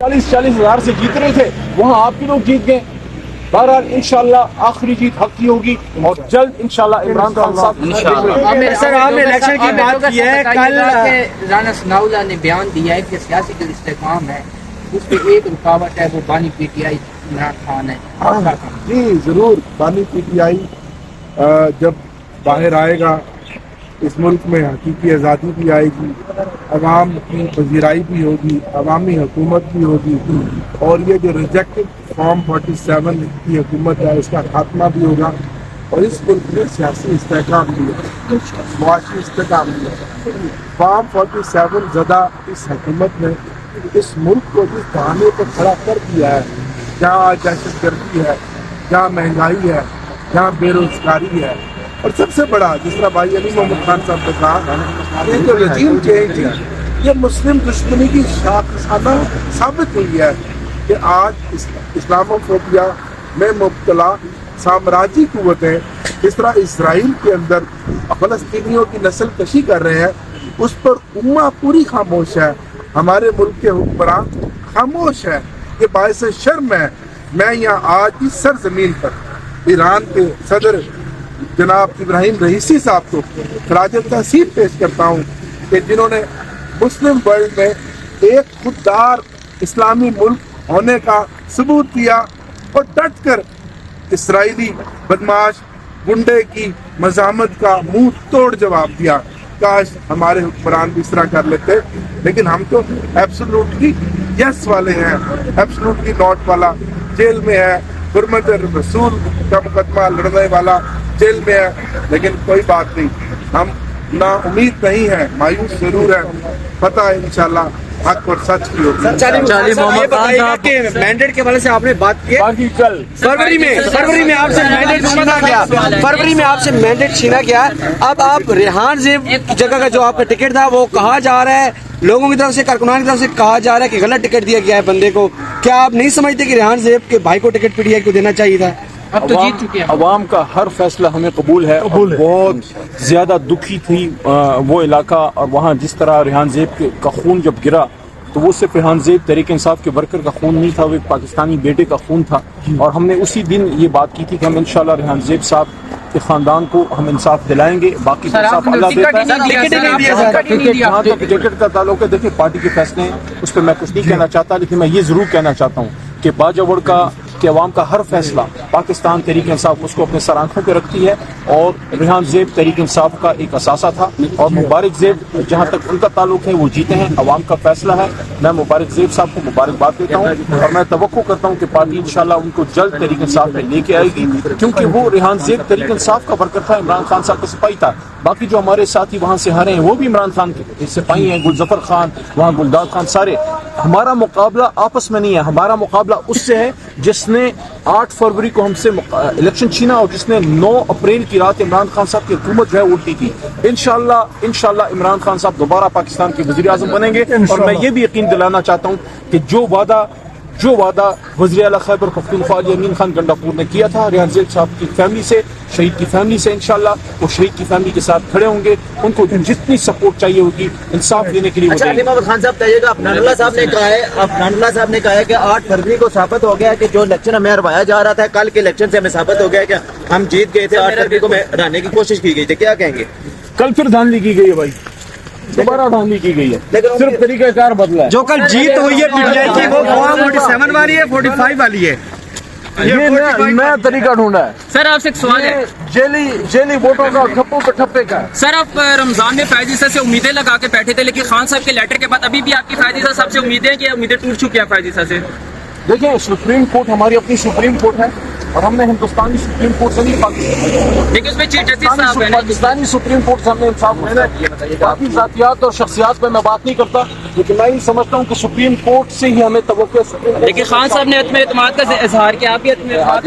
40,000 سے جیت رہے تھے، وہاں آپ کے لوگ جیت گئے۔ بہرحال انشاءاللہ آخری جیت حق کی ہوگی اور جلد انشاءاللہ عمران خان صاحب سر آپ نے الیکشن کی بات کی ہے، کل رانا ثناء اللہ نے بیان دیا ہے کہ سیاسی جو استحکام ہے اس پہ ایک رکاوٹ ہے، وہ بانی P T I Imran Khan ہے۔ جی ضرور، بانی پی ٹی آئی جب باہر آئے گا اس ملک میں حقیقی آزادی بھی آئے گی، عوام کی پذیرائی بھی ہوگی، عوامی حکومت بھی ہوگی، اور یہ جو ریجیکٹڈ فارم 47 کی حکومت ہے اس کا خاتمہ بھی ہوگا، اور اس ملک میں سیاسی استحکام بھی ہے، معاشی استحکام بھی ہے۔ فارم 47 زدہ اس حکومت نے اس ملک کو جس بہانے پر کھڑا کر دیا ہے، جہاں دہشت گردی ہے، جہاں مہنگائی ہے، جہاں بے روزگاری ہے، اور سب سے بڑا جس طرح بھائی علی محمد خان صاحب نے کہا، یہ جو رجیم چینج ہے یہ مسلم دشمنی کی شاخسانہ ثابت ہوئی ہے کہ آج اسلاموفوبیا میں مبتلا سامراجی قوتیں اس طرح اسرائیل کے اندر فلسطینیوں کی نسل کشی کر رہے ہیں، اس پر امہ پوری خاموش ہے، ہمارے ملک کے حکمران خاموش ہے۔ یہ باعث شرم ہے۔ میں یہاں آج اس سرزمین پر ایران کے صدر جناب ابراہیم رئیسی صاحب کو خراج تحسین پیش کرتا ہوں کہ جنہوں نے مسلم ورلڈ میں ایک خوددار اسلامی ملک ہونے کا ثبوت دیا اور ڈٹ کر اسرائیلی بدماش گنڈے کی مزاحمت کا منہ توڑ جواب دیا۔ کاش ہمارے حکمران بھی اس طرح کر لیتے، لیکن ہم تو ایبسولوٹلی یس والے ہیں، ایبسولوٹلی ناٹ والا جیل میں ہے، حرمت رسول کا مقدمہ لڑنے والا جیل میں ہے، لیکن کوئی بات نہیں، ہم نا امید نہیں ہیں، مایوس ضرور ہے، فتح انشاءاللہ حق اور سچ کی ہوگی۔ مینڈیٹ کے حوالے سے آپ نے بات کی، فروری میں آپ سے مینڈیٹ چھینا گیا، فروری میں آپ سے مینڈیٹ چھینا گیا، اب آپ ریحان زیب کی جگہ کا جو آپ کا ٹکٹ تھا وہ کہا جا رہا ہے، لوگوں کی طرف سے، کارکنان کی طرف سے کہا جا رہا ہے کہ غلط ٹکٹ دیا گیا ہے بندے کو، کیا آپ نہیں سمجھتے کہ ریحان زیب کے بھائی کو ٹکٹ پی ٹی آئی کو دینا چاہیے تھا؟ اب تو جیت چکے ہیں۔ عوام کا ہر فیصلہ ہمیں قبول ہے، بہت زیادہ دکھی تھی وہ علاقہ، اور وہاں جس طرح ریحان زیب کا خون جب گرا تو وہ صرف ریحان زیب تحریک انصاف کے ورکر کا خون نہیں تھا، وہ ایک پاکستانی بیٹے کا خون تھا، اور ہم نے اسی دن یہ بات کی تھی کہ ہم انشاءاللہ ریحان زیب صاحب کے خاندان کو ہم انصاف دلائیں گے، باقی انصاف اللہ دیتا ہے۔ جہاں تک ٹکٹ کا تعلق ہے، دیکھیں پارٹی کے فیصلے ہیں، اس پہ میں کچھ نہیں کہنا چاہتا، لیکن میں یہ ضرور کہنا چاہتا ہوں کہ باجوڑ کا کہ عوام کا ہر فیصلہ پاکستان تحریک انصاف اس کو اپنے سر آنکھوں پہ رکھتی ہے، اور ریحان زیب تحریک انصاف کا ایک اثاثہ تھا، اور مبارک زیب جہاں تک ان کا تعلق ہے وہ جیتے ہیں، عوام کا فیصلہ ہے۔ میں مبارک زیب صاحب کو مبارکباد دیتا ہوں، اور میں توقع کرتا ہوں کہ پارٹی انشاءاللہ ان کو جلد تحریک انصاف میں لے کے آئے گی، کیونکہ وہ ریحان زیب تحریک انصاف کا ورکر تھا، عمران خان صاحب کا سپاہی تھا، باقی جو ہمارے ساتھی وہاں سے ہارے ہیں وہ بھی عمران خان کے سپاہی ہیں، گلظفر خان، وہاں گلداد خان، سارے۔ ہمارا مقابلہ آپس میں نہیں ہے، ہمارا مقابلہ اس سے ہے جس نے 8 فروری کو ہم سے الیکشن چھینا، اور جس نے 9 اپریل کی رات عمران خان صاحب کی حکومت جو ہے الٹی کی۔ انشاءاللہ عمران خان صاحب دوبارہ پاکستان کے وزیر اعظم بنیں گے، اور میں یہ بھی یقین دلانا چاہتا ہوں کہ جو وعدہ وزیر اعلیٰ خیبر پختونخوا علی امین خان گنڈاپور نے کیا تھا ریحان زیب صاحب کی فیملی سے، شہید کی فیملی سے، انشاءاللہ وہ شہید کی فیملی کے ساتھ کھڑے ہوں گے، ان کو جتنی سپورٹ چاہیے ہوگی انصاف دینے کے لیے۔ اچھا علی محمد خان صاحب کہیے گا، افنان اللہ صاحب نے کہا ہے کہ 8 فروری کو ثابت ہو گیا ہے کہ جو الیکشن ہمیں ہروایا جا رہا تھا، کل کے الیکشن سے ہمیں ثابت ہو گیا ہے کہ ہم جیت گئے تھے، 8 فروری کو ہرانے کی کوشش کی گئی تھی، کیا کہیں گے؟ کل پھر دھاندلی کی گئی ہے بھائی، دوبارہ دھاندلی کی گئی ہے، صرف طریقہ کار بدلا ہے۔ جو کل جیت ہوئی ہے پی ٹی آئی کی وہ فارم 47 والی ہے، 45 والی ہے، یہ نیا طریقہ ڈھونڈا ہے سر۔ آپ سے ایک سوال ہے، جیلی ووٹوں کا ٹھپوں پہ ٹھپے کا ہے۔ سر آپ رمضان میں فیضی صاحب سے امیدیں لگا کے بیٹھے تھے، لیکن خان صاحب کے لیٹر کے بعد ابھی بھی آپ کی فیضی صاحب سے امیدیں کہ امیدیں ٹوٹ چکی ہیں فیضی صاحب سے؟ دیکھیں سپریم کورٹ ہماری اپنی سپریم کورٹ ہے، اور ہم نے ہندوستانی سپریم کورٹ سے نہیں لیکن اس میں چیف جسٹس صاحب ہیں، پاکستانی سپریم کورٹ سے ہم نے انصاف لینا ہے۔ باقی ذاتیات اور شخصیات پہ میں بات نہیں کرتا، لیکن میں یہ سمجھتا ہوں کہ سپریم کورٹ سے ہی ہمیں توقع ہے۔ لیکن خان صاحب نے عدم اعتماد کا اظہار کیا، آپ بھی عدم اعتماد